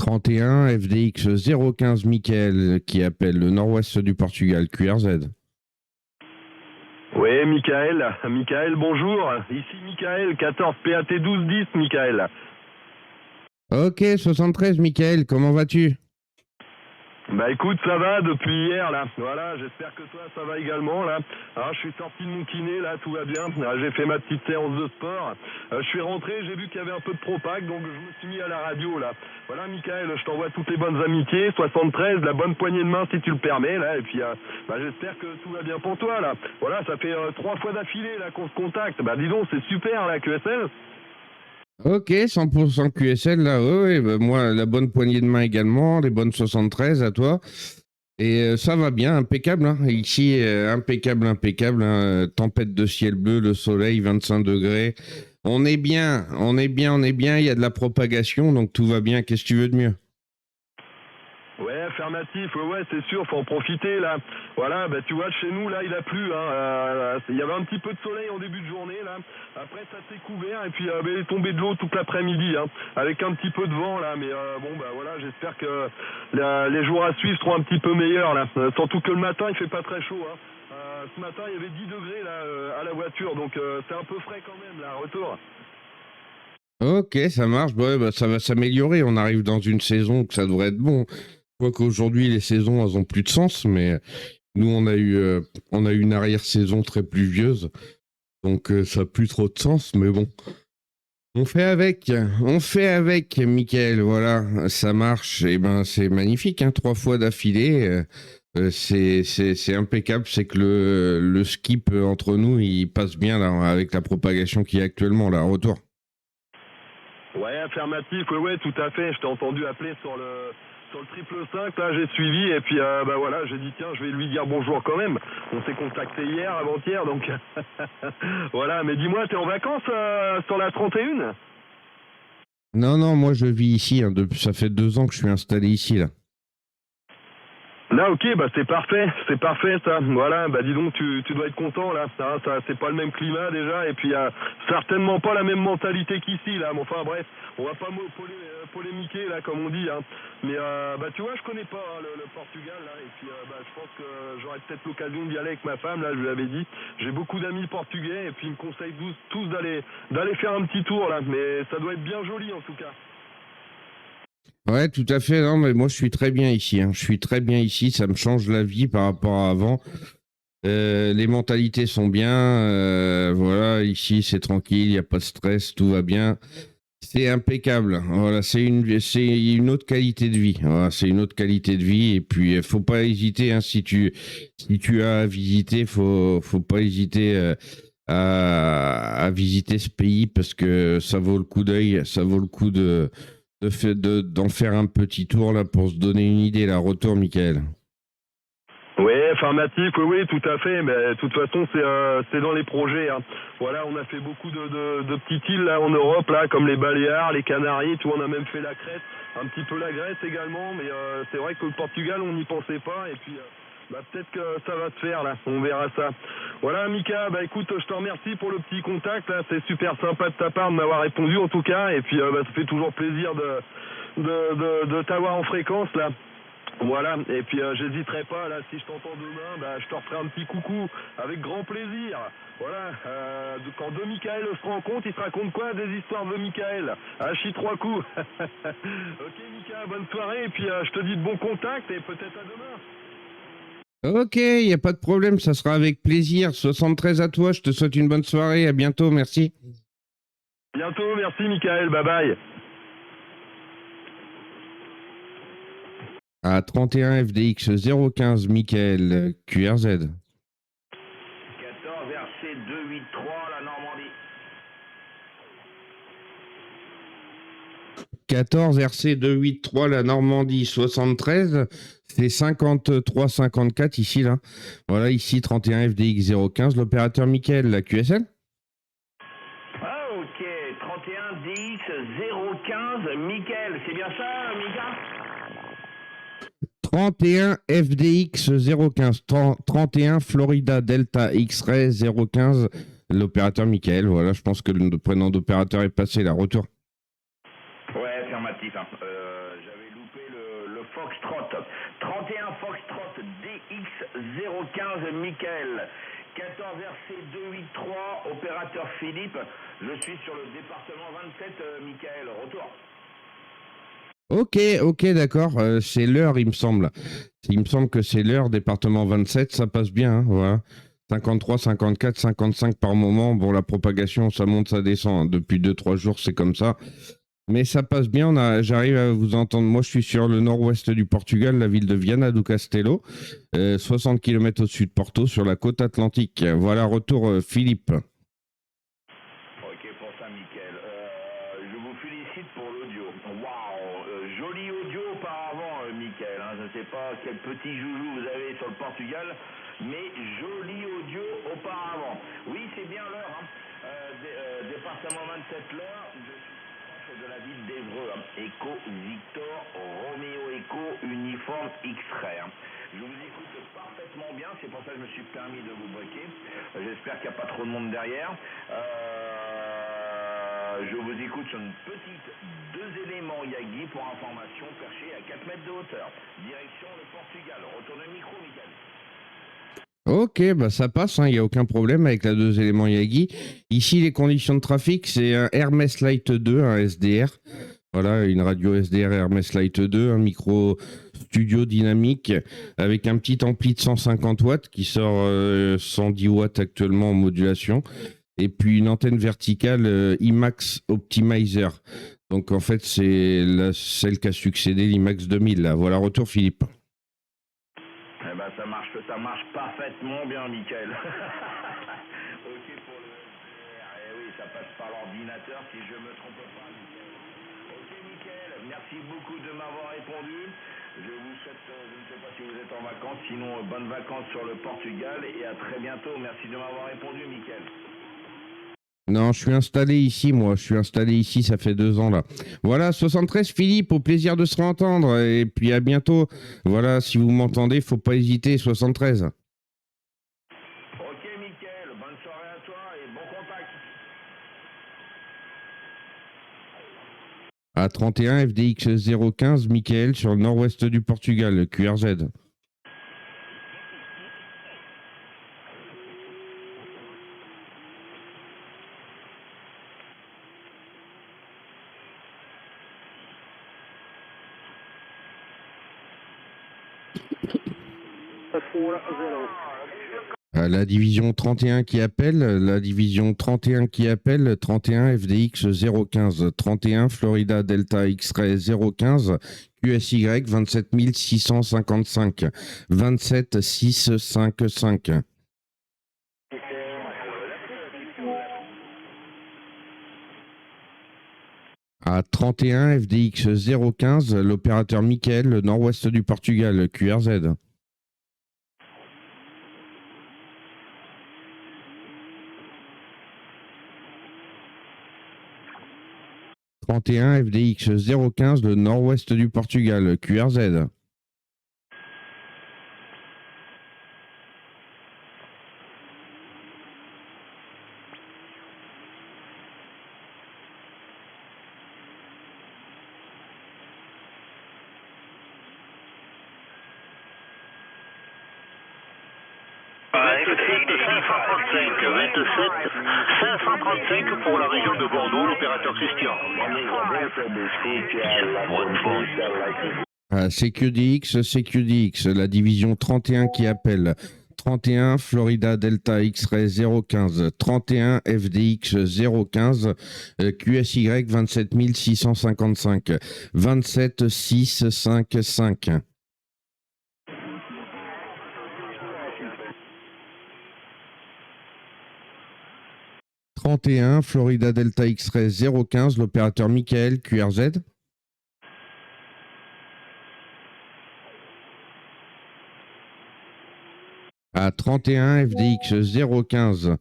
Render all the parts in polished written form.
31 FDX 015 Michael qui appelle le nord-ouest du Portugal, QRZ. Oui, Michael, bonjour. Ici Michael, 14 PAT 1210, Michael. Ok, 73 Michael, comment vas-tu? Bah écoute, ça va depuis hier là. Voilà, j'espère que toi ça va également là. Alors, je suis sorti de mon kiné là, tout va bien. J'ai fait ma petite séance de sport. Je suis rentré, j'ai vu qu'il y avait un peu de propague, donc je me suis mis à la radio là. Voilà, Michael, je t'envoie toutes les bonnes amitiés. 73, la bonne poignée de main si tu le permets là. Et puis j'espère que tout va bien pour toi là. Voilà, ça fait 3 fois d'affilée là qu'on se contacte. Bah dis donc, c'est super là, QSL. Ok, 100% QSL là, ouais, bah, moi la bonne poignée de main également, les bonnes 73 à toi. Et ça va bien, impeccable. Hein. Ici, impeccable, hein. Tempête de ciel bleu, le soleil, 25 degrés. On est bien. Il y a de la propagation, donc tout va bien. Qu'est-ce que tu veux de mieux? Ouais, affirmatif, ouais, c'est sûr, faut en profiter là. Voilà, bah tu vois, chez nous là, il a plu. Il y avait un petit peu de soleil en début de journée là. Après, ça s'est couvert et puis il est tombé de l'eau toute l'après-midi, avec un petit peu de vent là. Mais bon, bah voilà, j'espère que les jours à suivre seront un petit peu meilleurs là. Surtout que le matin, il fait pas très chaud. Ce matin, il y avait 10 degrés là à la voiture, donc c'est un peu frais quand même là, retour. Ok, ça marche. Ouais, bah, ça va s'améliorer. On arrive dans une saison que ça devrait être bon. Quoique aujourd'hui, les saisons, elles ont plus de sens, mais nous, on a eu une arrière-saison très pluvieuse. Donc, ça n'a plus trop de sens, mais bon. On fait avec, Michael, voilà, ça marche, et ben c'est magnifique, hein, 3 fois d'affilée, c'est impeccable, c'est que le skip entre nous, il passe bien là, avec la propagation qu'il y a actuellement, là, retour. Ouais, affirmatif, ouais, tout à fait. Je t'ai entendu appeler sur le triple 5, là j'ai suivi et puis bah voilà, j'ai dit tiens, je vais lui dire bonjour quand même. On s'est contacté hier, avant-hier, donc voilà. Mais dis-moi, t'es en vacances sur la 31? Non, non, moi je vis ici, hein, ça fait 2 ans que je suis installé ici, là. Là, ok, bah c'est parfait ça. Voilà, bah dis donc, tu dois être content là. Ça, c'est pas le même climat déjà, et puis certainement pas la même mentalité qu'ici là. Mais enfin bref, on va pas polémiquer là comme on dit. Mais bah tu vois, je connais pas le Portugal là, et puis bah je pense que j'aurai peut-être l'occasion d'y aller avec ma femme là. Je lui avais dit, j'ai beaucoup d'amis portugais, et puis ils me conseillent tous d'aller faire un petit tour là. Mais ça doit être bien joli en tout cas. Ouais, tout à fait, non, mais moi je suis très bien ici, hein. Je suis très bien ici, ça me change la vie par rapport à avant. Les mentalités sont bien, voilà, ici c'est tranquille, il n'y a pas de stress, tout va bien. C'est impeccable. Voilà, c'est une autre qualité de vie. Voilà, c'est une autre qualité de vie. Et puis, faut pas hésiter. Hein, si tu as à visiter, faut pas hésiter à visiter ce pays parce que ça vaut le coup d'œil. Ça vaut le coup d'en faire un petit tour là pour se donner une idée. Là, retour, Michael. Oui, affirmatif, oui, tout à fait. Mais de toute façon, c'est dans les projets. Voilà, on a fait beaucoup de petites îles là en Europe, là, comme les Baléares, les Canaries. Tu vois, on a même fait la Crète, un petit peu la Grèce également. Mais c'est vrai que le Portugal, on n'y pensait pas. Et puis, bah, peut-être que ça va se faire là. On verra ça. Voilà, Mika. Bah écoute, je te remercie pour le petit contact. Là, c'est super sympa de ta part de m'avoir répondu en tout cas. Et puis, bah, ça fait toujours plaisir de t'avoir en fréquence là. Voilà, et puis j'hésiterai pas, là, si je t'entends demain, bah, je te referai un petit coucou, avec grand plaisir. Voilà, quand deux Michael se rencontrent, ils se racontent quoi? Des histoires de Michael. Chie 3 coups. Ok, Mika, bonne soirée, et puis je te dis de bon contact, et peut-être à demain. Ok, il n'y a pas de problème, ça sera avec plaisir. 73 à toi, je te souhaite une bonne soirée. À bientôt, merci. Bientôt, merci Michael, bye bye. À 31 FDX 015 Michael QRZ. 14 RC 283, la Normandie. 14 RC 283 la Normandie 73, c'est 53-54 ici là. Voilà ici 31 FDX 015, l'opérateur Michael, la QSL. Ah ok, 31 10 015, Mickaël, c'est bien ça, Mika? 31 FDX 015, 31 Florida Delta X-Ray 015, l'opérateur Michael. Voilà, je pense que le prénom d'opérateur est passé là. Retour. Ouais, affirmatif. Hein. J'avais loupé le Foxtrot. 31 Foxtrot DX015 Michael. 14 RC 283, opérateur Philippe. Je suis sur le département 27, Michael. Retour. Ok, d'accord. C'est l'heure, il me semble. Il me semble que c'est l'heure, département 27, ça passe bien. Hein, voilà. 53, 54, 55 par moment. Bon, la propagation, ça monte, ça descend. Hein. Depuis 2-3 jours, c'est comme ça. Mais ça passe bien. J'arrive à vous entendre. Moi, je suis sur le nord-ouest du Portugal, la ville de Viana do Castelo, 60 km au-dessus de Porto, sur la côte atlantique. Voilà, retour Philippe. Ok pour ça, Mickaël. Je vous félicite pour l'audio. Waouh, joli audio auparavant, Mickaël. Hein. Je ne sais pas quel petit joujou vous avez sur le Portugal, mais joli audio auparavant. Oui, c'est bien l'heure. Hein. Département 27 l'heure. Je suis proche de la ville d'Evreux. Hein. Echo Victor Romeo Echo uniforme X-Ray. Hein. Je vous écoute parfaitement bien, c'est pour ça que je me suis permis de vous breaker. J'espère qu'il n'y a pas trop de monde derrière. Je vous écoute sur une petite 2 éléments Yagi pour information perché à 4 mètres de hauteur. Direction le Portugal. Retourne le micro, Mickaël. Ok, bah ça passe, il n'y a aucun problème avec la 2 éléments Yagi. Ici, les conditions de trafic, c'est un Hermes Lite 2, un SDR. Voilà, une radio SDR Hermes Lite 2, un micro studio dynamique avec un petit ampli de 150 watts qui sort 110 watts actuellement en modulation. Et puis une antenne verticale IMAX Optimizer. Donc en fait, c'est celle qui a succédé l'IMAX 2000. Là. Voilà, retour Philippe. Eh ben ça marche parfaitement bien, Mickaël. Ok pour le SDR. Eh oui, ça passe par l'ordinateur si je me trompe pas, Mickaël. Ok, Mickaël, merci beaucoup de m'avoir répondu. Je vous souhaite, je ne sais pas si vous êtes en vacances, sinon bonnes vacances sur le Portugal et à très bientôt. Merci de m'avoir répondu, Mickaël. Non, je suis installé ici, moi. Je suis installé ici, ça fait 2 ans là. Voilà, 73 Philippe, au plaisir de se réentendre. Et puis à bientôt. Voilà, si vous m'entendez, faut pas hésiter, 73. Ok, Mickaël, bonne soirée à toi et bon contact. À 31 FDX 015, Michael, sur le nord-ouest du Portugal, QRZ. La division 31 qui appelle, 31 FDX 015, 31 Florida Delta X-Ray 015, QSY 27655, 27655. À 31 FDX 015, l'opérateur Michael, nord-ouest du Portugal, QRZ. 31 FDX 015, le nord-ouest du Portugal, QRZ. FDX 535 pour la région de Bordeaux, l'opérateur Christian. CQDX, la division 31 qui appelle. 31 Florida Delta X-Ray 015, 31 FDX 015, QSY 27655, 27655. « 31 Florida Delta X-Ray 015, l'opérateur Michael, QRZ. » À 31 FDX 015,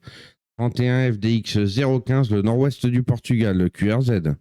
31 FDX 015, le nord-ouest du Portugal, QRZ.